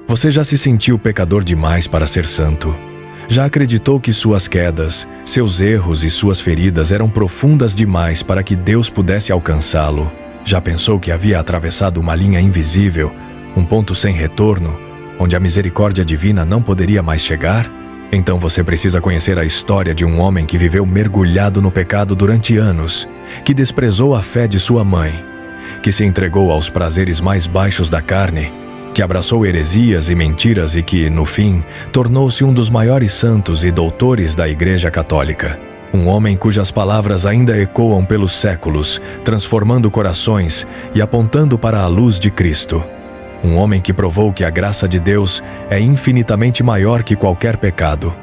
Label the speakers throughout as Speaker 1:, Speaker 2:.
Speaker 1: Você já se sentiu pecador demais para ser santo? Já acreditou que suas quedas, seus erros e suas feridas eram profundas demais para que Deus pudesse alcançá-lo? Já pensou que havia atravessado uma linha invisível, um ponto sem retorno, onde a misericórdia divina não poderia mais chegar? Então você precisa conhecer a história de um homem que viveu mergulhado no pecado durante anos, que desprezou a fé de sua mãe, que se entregou aos prazeres mais baixos da carne, que abraçou heresias e mentiras e que, no fim, tornou-se um dos maiores santos e doutores da Igreja Católica. Um homem cujas palavras ainda ecoam pelos séculos, transformando corações e apontando para a luz de Cristo. Um homem que provou que a graça de Deus é infinitamente maior que qualquer pecado.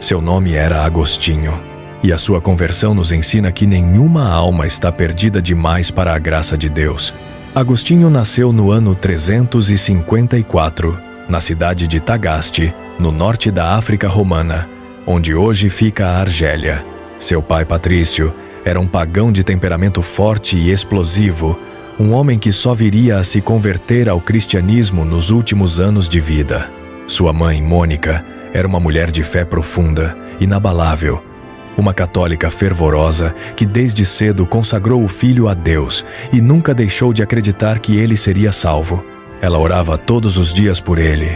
Speaker 1: Seu nome era Agostinho, e a sua conversão nos ensina que nenhuma alma está perdida demais para a graça de Deus. Agostinho nasceu no ano 354, na cidade de Tagaste, no norte da África Romana, onde hoje fica a Argélia. Seu pai Patrício era um pagão de temperamento forte e explosivo, um homem que só viria a se converter ao cristianismo nos últimos anos de vida. Sua mãe, Mônica, era uma mulher de fé profunda, inabalável, uma católica fervorosa que desde cedo consagrou o filho a Deus e nunca deixou de acreditar que ele seria salvo. Ela orava todos os dias por ele,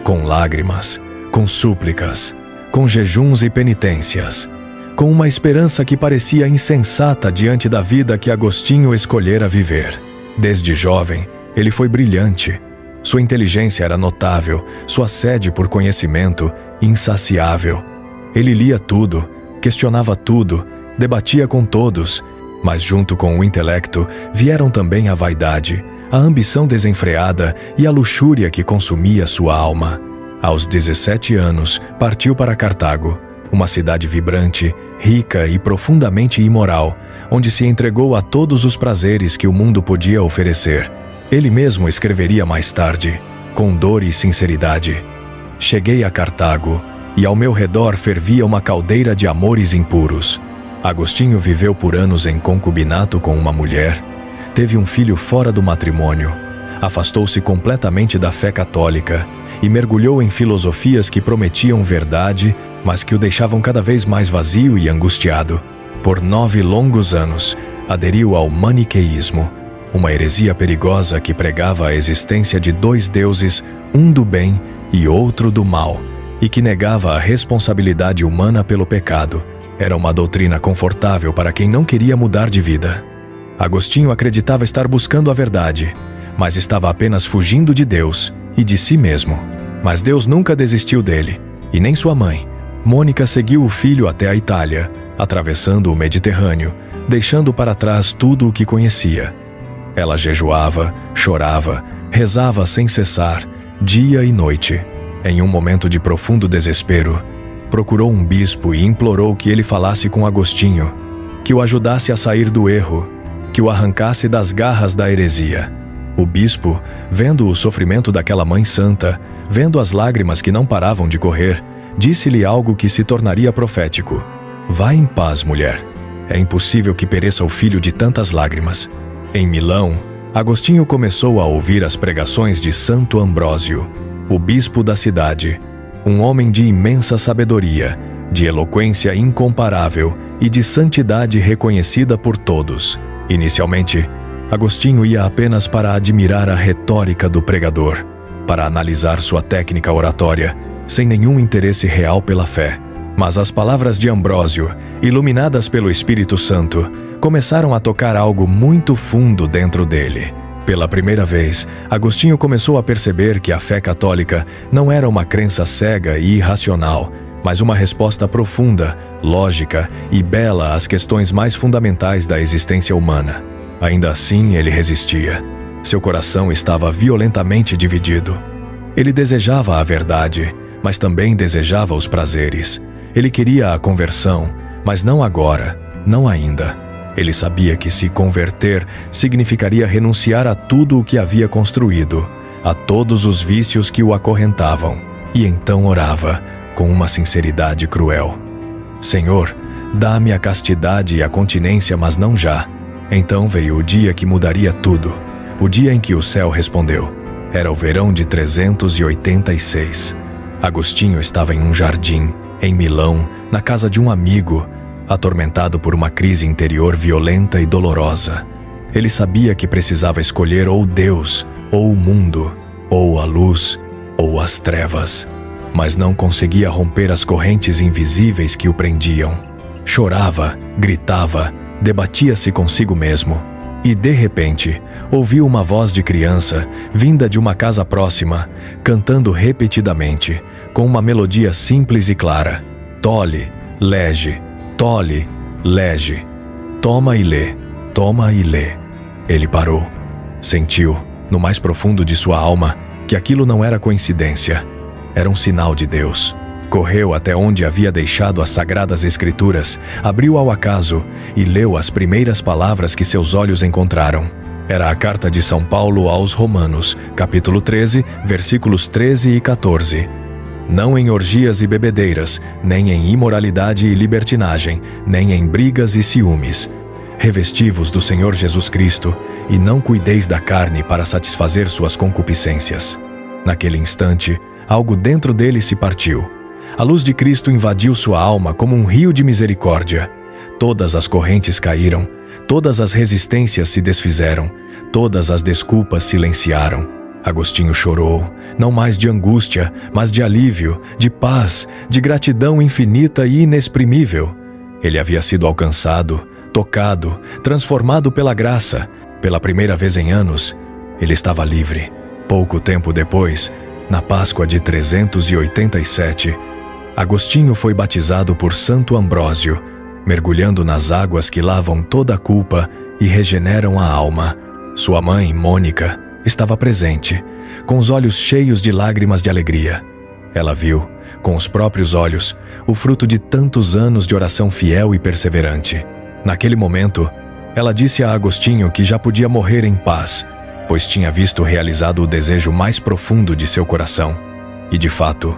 Speaker 1: com lágrimas, com súplicas, com jejuns e penitências, com uma esperança que parecia insensata diante da vida que Agostinho escolhera viver. Desde jovem, ele foi brilhante. Sua inteligência era notável, sua sede por conhecimento insaciável. Ele lia tudo, questionava tudo, debatia com todos, mas junto com o intelecto vieram também a vaidade, a ambição desenfreada e a luxúria que consumia sua alma. Aos 17 anos, partiu para Cartago, uma cidade vibrante, rica e profundamente imoral, onde se entregou a todos os prazeres que o mundo podia oferecer. Ele mesmo escreveria mais tarde, com dor e sinceridade: cheguei a Cartago, e ao meu redor fervia uma caldeira de amores impuros. Agostinho viveu por anos em concubinato com uma mulher, teve um filho fora do matrimônio, afastou-se completamente da fé católica e mergulhou em filosofias que prometiam verdade, mas que o deixavam cada vez mais vazio e angustiado. Por 9 longos anos, aderiu ao maniqueísmo, uma heresia perigosa que pregava a existência de 2 deuses, um do bem e outro do mal, e que negava a responsabilidade humana pelo pecado. Era uma doutrina confortável para quem não queria mudar de vida. Agostinho acreditava estar buscando a verdade, mas estava apenas fugindo de Deus e de si mesmo. Mas Deus nunca desistiu dele, e nem sua mãe. Mônica seguiu o filho até a Itália, atravessando o Mediterrâneo, deixando para trás tudo o que conhecia. Ela jejuava, chorava, rezava sem cessar, dia e noite. Em um momento de profundo desespero, procurou um bispo e implorou que ele falasse com Agostinho, que o ajudasse a sair do erro, que o arrancasse das garras da heresia. O bispo, vendo o sofrimento daquela mãe santa, vendo as lágrimas que não paravam de correr, disse-lhe algo que se tornaria profético: vá em paz, mulher. É impossível que pereça o filho de tantas lágrimas. Em Milão, Agostinho começou a ouvir as pregações de Santo Ambrósio, o bispo da cidade, um homem de imensa sabedoria, de eloquência incomparável e de santidade reconhecida por todos. Inicialmente, Agostinho ia apenas para admirar a retórica do pregador, para analisar sua técnica oratória, sem nenhum interesse real pela fé. Mas as palavras de Ambrósio, iluminadas pelo Espírito Santo, começaram a tocar algo muito fundo dentro dele. Pela primeira vez, Agostinho começou a perceber que a fé católica não era uma crença cega e irracional, mas uma resposta profunda, lógica e bela às questões mais fundamentais da existência humana. Ainda assim, ele resistia. Seu coração estava violentamente dividido. Ele desejava a verdade, mas também desejava os prazeres. Ele queria a conversão, mas não agora, não ainda. Ele sabia que se converter significaria renunciar a tudo o que havia construído, a todos os vícios que o acorrentavam. E então orava, com uma sinceridade cruel: Senhor, dá-me a castidade e a continência, mas não já. Então veio o dia que mudaria tudo, o dia em que o céu respondeu: Era o verão de 386. Agostinho estava em um jardim, em Milão, na casa de um amigo, atormentado por uma crise interior violenta e dolorosa. Ele sabia que precisava escolher ou Deus, ou o mundo, ou a luz, ou as trevas, mas não conseguia romper as correntes invisíveis que o prendiam. Chorava, gritava, debatia-se consigo mesmo. E, de repente, ouviu uma voz de criança, vinda de uma casa próxima, cantando repetidamente, com uma melodia simples e clara: tole, lege, tole, lege, toma e lê, toma e lê. Ele parou. Sentiu, no mais profundo de sua alma, que aquilo não era coincidência. Era um sinal de Deus. Correu até onde havia deixado as Sagradas Escrituras, abriu ao acaso e leu as primeiras palavras que seus olhos encontraram. Era a carta de São Paulo aos Romanos, capítulo 13, versículos 13 e 14. Não em orgias e bebedeiras, nem em imoralidade e libertinagem, nem em brigas e ciúmes. Revesti-vos do Senhor Jesus Cristo e não cuideis da carne para satisfazer suas concupiscências. Naquele instante, algo dentro dele se partiu. A luz de Cristo invadiu sua alma como um rio de misericórdia. Todas as correntes caíram, todas as resistências se desfizeram, todas as desculpas silenciaram. Agostinho chorou, não mais de angústia, mas de alívio, de paz, de gratidão infinita e inexprimível. Ele havia sido alcançado, tocado, transformado pela graça. Pela primeira vez em anos, ele estava livre. Pouco tempo depois, na Páscoa de 387, Agostinho foi batizado por Santo Ambrósio, mergulhando nas águas que lavam toda a culpa e regeneram a alma. Sua mãe, Mônica, estava presente, com os olhos cheios de lágrimas de alegria. Ela viu, com os próprios olhos, o fruto de tantos anos de oração fiel e perseverante. Naquele momento, ela disse a Agostinho que já podia morrer em paz, pois tinha visto realizado o desejo mais profundo de seu coração. E, de fato,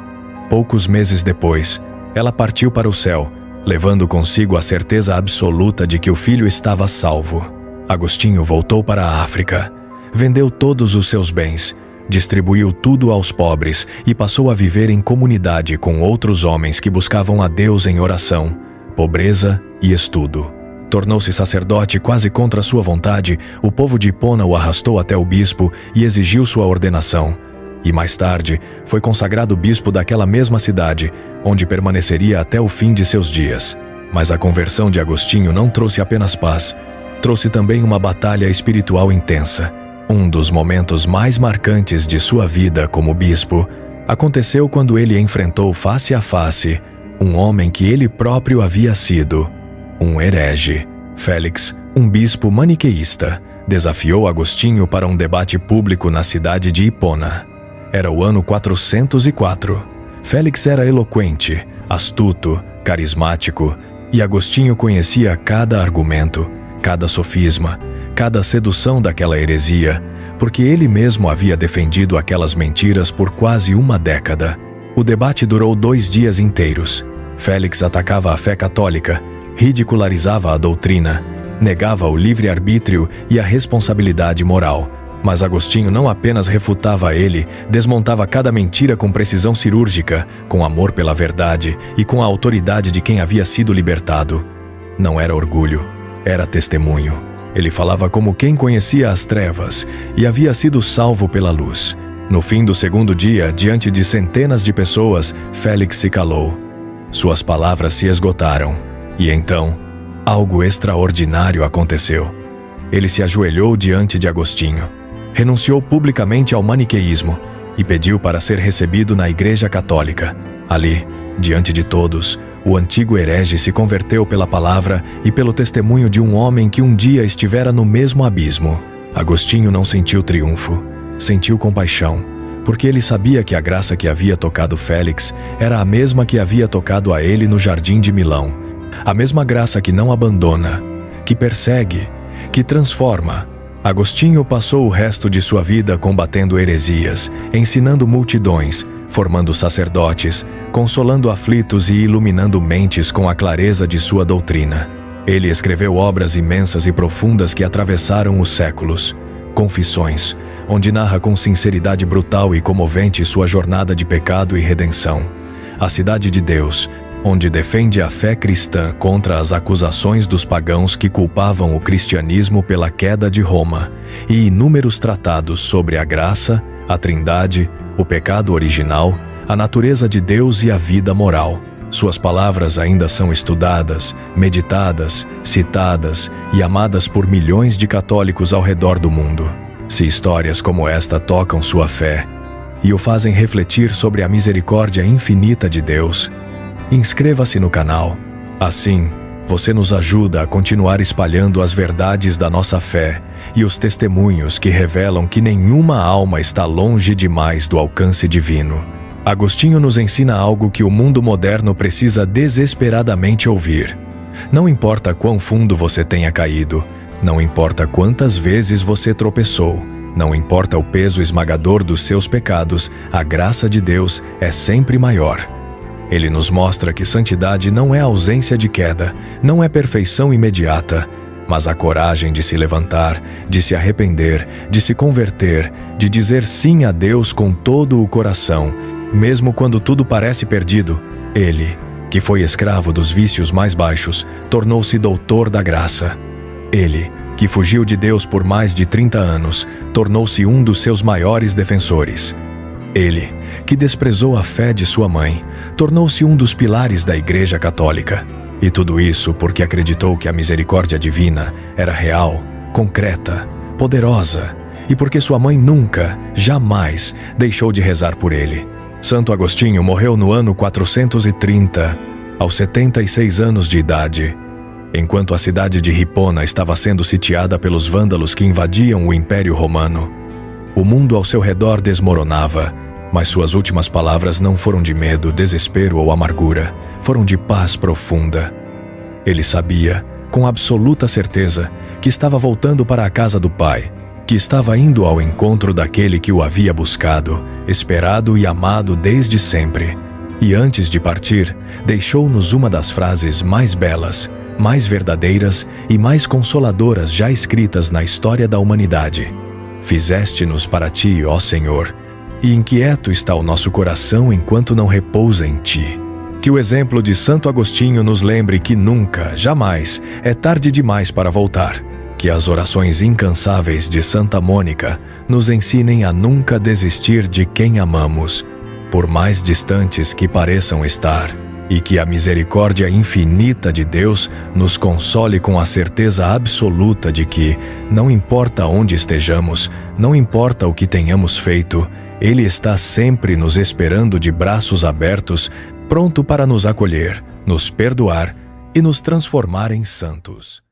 Speaker 1: poucos meses depois, ela partiu para o céu, levando consigo a certeza absoluta de que o filho estava salvo. Agostinho voltou para a África, vendeu todos os seus bens, distribuiu tudo aos pobres e passou a viver em comunidade com outros homens que buscavam a Deus em oração, pobreza e estudo. Tornou-se sacerdote quase contra sua vontade. O povo de Hipona o arrastou até o bispo e exigiu sua ordenação. E mais tarde, foi consagrado bispo daquela mesma cidade, onde permaneceria até o fim de seus dias. Mas a conversão de Agostinho não trouxe apenas paz, trouxe também uma batalha espiritual intensa. Um dos momentos mais marcantes de sua vida como bispo aconteceu quando ele enfrentou face a face um homem que ele próprio havia sido, um herege. Félix, um bispo maniqueísta, desafiou Agostinho para um debate público na cidade de Hipona. Era o ano 404. Félix era eloquente, astuto, carismático, e Agostinho conhecia cada argumento, cada sofisma, cada sedução daquela heresia, porque ele mesmo havia defendido aquelas mentiras por quase uma década. O debate durou 2 dias inteiros. Félix atacava a fé católica, ridicularizava a doutrina, negava o livre-arbítrio e a responsabilidade moral. Mas Agostinho não apenas refutava ele, desmontava cada mentira com precisão cirúrgica, com amor pela verdade e com a autoridade de quem havia sido libertado. Não era orgulho, era testemunho. Ele falava como quem conhecia as trevas e havia sido salvo pela luz. No fim do 2º dia, diante de centenas de pessoas, Félix se calou. Suas palavras se esgotaram. E então, algo extraordinário aconteceu. Ele se ajoelhou diante de Agostinho, renunciou publicamente ao maniqueísmo e pediu para ser recebido na Igreja Católica. Ali, diante de todos, o antigo herege se converteu pela palavra e pelo testemunho de um homem que um dia estivera no mesmo abismo. Agostinho não sentiu triunfo, sentiu compaixão, porque ele sabia que a graça que havia tocado Félix era a mesma que havia tocado a ele no jardim de Milão. A mesma graça que não abandona, que persegue, que transforma. Agostinho passou o resto de sua vida combatendo heresias, ensinando multidões, formando sacerdotes, consolando aflitos e iluminando mentes com a clareza de sua doutrina. Ele escreveu obras imensas e profundas que atravessaram os séculos. Confissões, onde narra com sinceridade brutal e comovente sua jornada de pecado e redenção. A Cidade de Deus, onde defende a fé cristã contra as acusações dos pagãos que culpavam o cristianismo pela queda de Roma, e inúmeros tratados sobre a graça, a Trindade, o pecado original, a natureza de Deus e a vida moral. Suas palavras ainda são estudadas, meditadas, citadas e amadas por milhões de católicos ao redor do mundo. Se histórias como esta tocam sua fé e o fazem refletir sobre a misericórdia infinita de Deus, inscreva-se no canal. Assim, você nos ajuda a continuar espalhando as verdades da nossa fé e os testemunhos que revelam que nenhuma alma está longe demais do alcance divino. Agostinho nos ensina algo que o mundo moderno precisa desesperadamente ouvir. Não importa quão fundo você tenha caído, não importa quantas vezes você tropeçou, não importa o peso esmagador dos seus pecados, a graça de Deus é sempre maior. Ele nos mostra que santidade não é ausência de queda, não é perfeição imediata, mas a coragem de se levantar, de se arrepender, de se converter, de dizer sim a Deus com todo o coração, mesmo quando tudo parece perdido. Ele, que foi escravo dos vícios mais baixos, tornou-se doutor da graça. Ele, que fugiu de Deus por mais de 30 anos, tornou-se um dos seus maiores defensores. Ele, que desprezou a fé de sua mãe, tornou-se um dos pilares da Igreja Católica. E tudo isso porque acreditou que a misericórdia divina era real, concreta, poderosa, e porque sua mãe nunca, jamais, deixou de rezar por ele. Santo Agostinho morreu no ano 430, aos 76 anos de idade. Enquanto a cidade de Hipona estava sendo sitiada pelos vândalos que invadiam o Império Romano, o mundo ao seu redor desmoronava, mas suas últimas palavras não foram de medo, desespero ou amargura, foram de paz profunda. Ele sabia, com absoluta certeza, que estava voltando para a casa do Pai, que estava indo ao encontro daquele que o havia buscado, esperado e amado desde sempre. E antes de partir, deixou-nos uma das frases mais belas, mais verdadeiras e mais consoladoras já escritas na história da humanidade. Fizeste-nos para ti, ó Senhor, e inquieto está o nosso coração enquanto não repousa em ti. Que o exemplo de Santo Agostinho nos lembre que nunca, jamais, é tarde demais para voltar. Que as orações incansáveis de Santa Mônica nos ensinem a nunca desistir de quem amamos, por mais distantes que pareçam estar, e que a misericórdia infinita de Deus nos console com a certeza absoluta de que, não importa onde estejamos, não importa o que tenhamos feito, Ele está sempre nos esperando de braços abertos, pronto para nos acolher, nos perdoar e nos transformar em santos.